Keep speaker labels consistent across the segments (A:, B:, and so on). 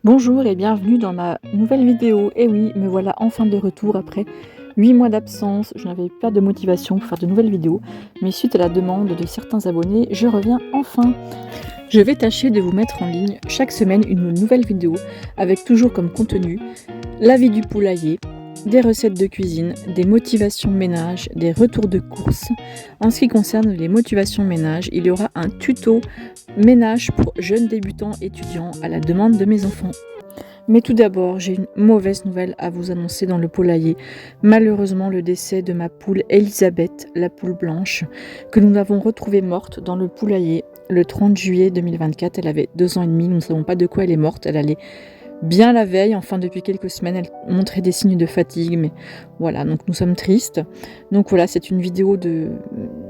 A: Bonjour et bienvenue dans ma nouvelle vidéo. Et oui, me voilà enfin de retour après 8 mois d'absence. Je n'avais pas de motivation pour faire de nouvelles vidéos, mais suite à la demande de certains abonnés, je reviens enfin. Je vais tâcher de vous mettre en ligne chaque semaine une nouvelle vidéo avec toujours comme contenu la vie du poulailler, des recettes de cuisine, des motivations ménage, des retours de course. En ce qui concerne les motivations ménage, il y aura un tuto ménage pour jeunes débutants étudiants à la demande de mes enfants. Mais tout d'abord, j'ai une mauvaise nouvelle à vous annoncer dans le poulailler. Malheureusement, le décès de ma poule Elisabeth, la poule blanche, que nous avons retrouvée morte dans le poulailler le 30 juillet 2024. Elle avait 2 ans et demi, nous ne savons pas de quoi elle est morte. Elle allait bien la veille, enfin depuis quelques semaines, elle montrait des signes de fatigue, mais voilà, donc nous sommes tristes. Donc voilà, c'est une vidéo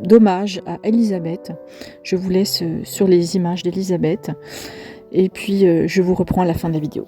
A: d'hommage à Elisabeth. Je vous laisse sur les images d'Elisabeth, et puis je vous reprends à la fin de la vidéo.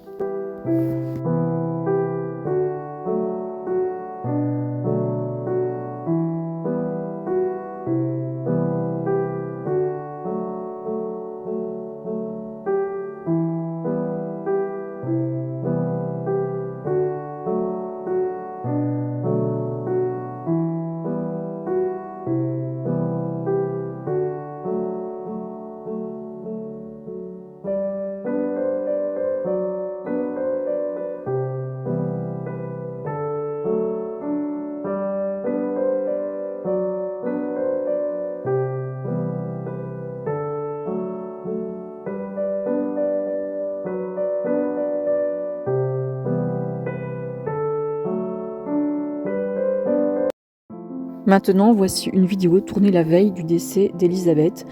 A: Maintenant, voici une vidéo tournée la veille du décès d'Elisabeth.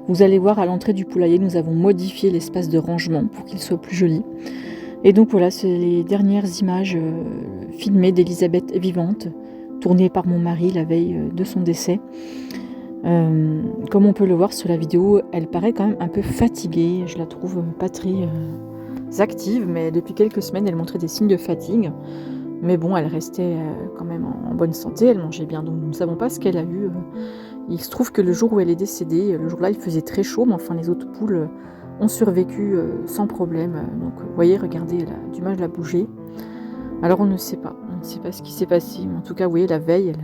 A: Vous allez voir, à l'entrée du poulailler, nous avons modifié l'espace de rangement pour qu'il soit plus joli. Et donc voilà, c'est les dernières images filmées d'Elisabeth vivante, tournées par mon mari la veille de son décès. Comme on peut le voir sur la vidéo, elle paraît quand même un peu fatiguée. Je la trouve pas très active, mais depuis quelques semaines, elle montrait des signes de fatigue. Mais bon, elle restait quand même en bonne santé, elle mangeait bien, donc nous ne savons pas ce qu'elle a eu. Il se trouve que le jour où elle est décédée, le jour-là, il faisait très chaud, mais enfin les autres poules ont survécu sans problème. Donc vous voyez, regardez, elle a du mal à bouger. Alors on ne sait pas ce qui s'est passé, mais en tout cas, vous voyez, la veille,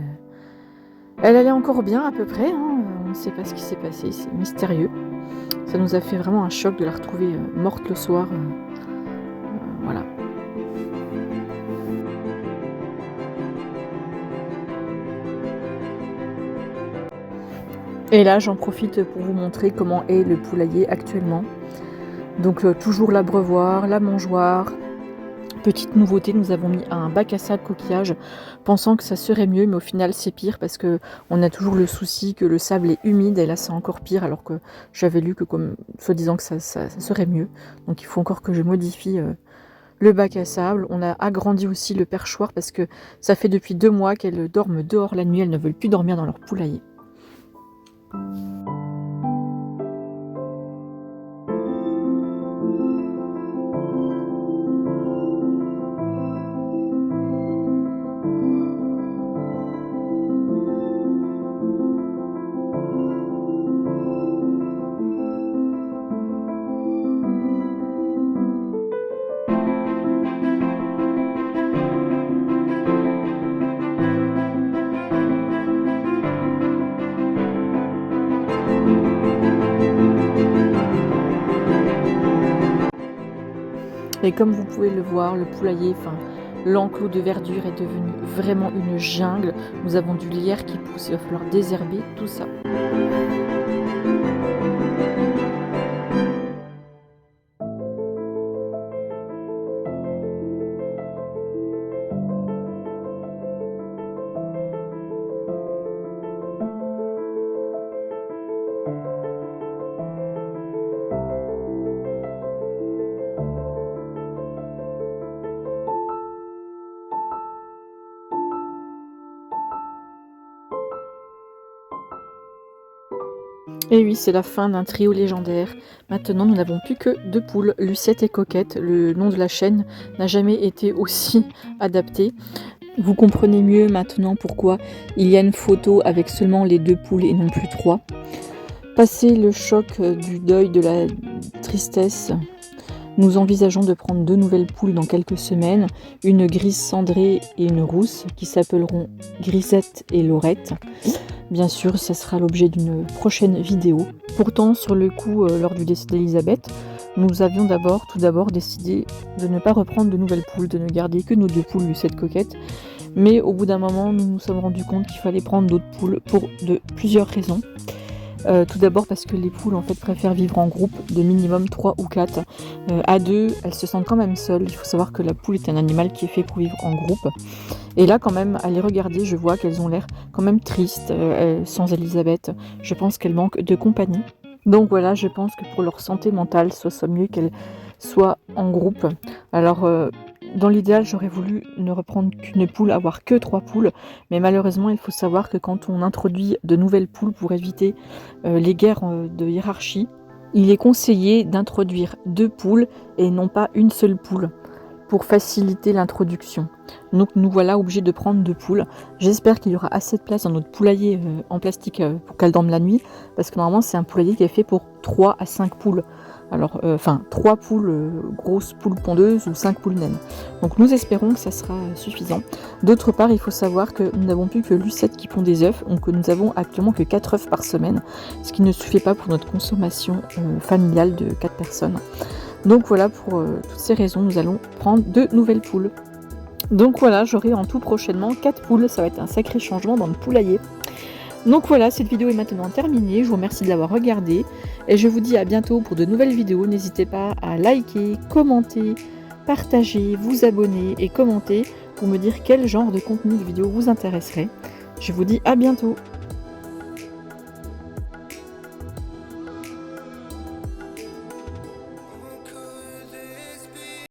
A: elle allait encore bien à peu près, hein. On ne sait pas ce qui s'est passé, c'est mystérieux. Ça nous a fait vraiment un choc de la retrouver morte le soir. Voilà. Et là, j'en profite pour vous montrer comment est le poulailler actuellement. Donc toujours l'abreuvoir, la mangeoire. Petite nouveauté, nous avons mis un bac à sable coquillage, pensant que ça serait mieux, mais au final c'est pire parce que on a toujours le souci que le sable est humide, et là c'est encore pire, alors que j'avais lu que comme soi-disant que ça serait mieux. Donc il faut encore que je modifie le bac à sable. On a agrandi aussi le perchoir parce que ça fait depuis 2 mois qu'elles dorment dehors la nuit, elles ne veulent plus dormir dans leur poulailler. Et comme vous pouvez le voir, le poulailler, l'enclos de verdure est devenu vraiment une jungle. Nous avons du lierre qui pousse, il va falloir désherber tout ça. Et oui, c'est la fin d'un trio légendaire. Maintenant, nous n'avons plus que 2 poules, Lucette et Coquette. Le nom de la chaîne n'a jamais été aussi adapté. Vous comprenez mieux maintenant pourquoi il y a une photo avec seulement les 2 poules et non plus 3. Passé le choc du deuil, de la tristesse, Nous envisageons de prendre 2 nouvelles poules dans quelques semaines, une grise cendrée et une rousse, qui s'appelleront Grisette et Laurette. Bien sûr, ça sera l'objet d'une prochaine vidéo. Pourtant, sur le coup, lors du décès d'Elisabeth, nous avions tout d'abord décidé de ne pas reprendre de nouvelles poules, de ne garder que nos 2 poules Lucette Coquette. Mais au bout d'un moment, nous nous sommes rendus compte qu'il fallait prendre d'autres poules pour plusieurs raisons. Tout d'abord parce que les poules en fait préfèrent vivre en groupe de minimum 3 ou 4. À 2, elles se sentent quand même seules. Il faut savoir que la poule est un animal qui est fait pour vivre en groupe. Et là quand même, à les regarder, je vois qu'elles ont l'air quand même tristes sans Elisabeth. Je pense qu'elles manquent de compagnie. Donc voilà, je pense que pour leur santé mentale, ce soit mieux qu'elles soient en groupe. Alors dans l'idéal, j'aurais voulu ne reprendre qu'une poule, avoir que 3 poules, mais malheureusement, il faut savoir que quand on introduit de nouvelles poules pour éviter les guerres de hiérarchie, il est conseillé d'introduire 2 poules et non pas une seule poule pour faciliter l'introduction. Donc nous voilà obligés de prendre 2 poules. J'espère qu'il y aura assez de place dans notre poulailler en plastique pour qu'elles dorment la nuit, parce que normalement c'est un poulailler qui est fait pour 3 à 5 poules. Alors, 3 poules, grosses poules pondeuses ou 5 poules naines. Donc nous espérons que ça sera suffisant. D'autre part, il faut savoir que nous n'avons plus que Lucette qui pond des œufs, donc nous avons actuellement que 4 œufs par semaine, ce qui ne suffit pas pour notre consommation familiale de 4 personnes. Donc voilà, pour toutes ces raisons, nous allons prendre 2 nouvelles poules. Donc voilà, j'aurai en tout prochainement 4 poules, ça va être un sacré changement dans le poulailler. Donc voilà, cette vidéo est maintenant terminée, je vous remercie de l'avoir regardée et je vous dis à bientôt pour de nouvelles vidéos. N'hésitez pas à liker, commenter, partager, vous abonner et commenter pour me dire quel genre de contenu de vidéo vous intéresserait. Je vous dis à bientôt.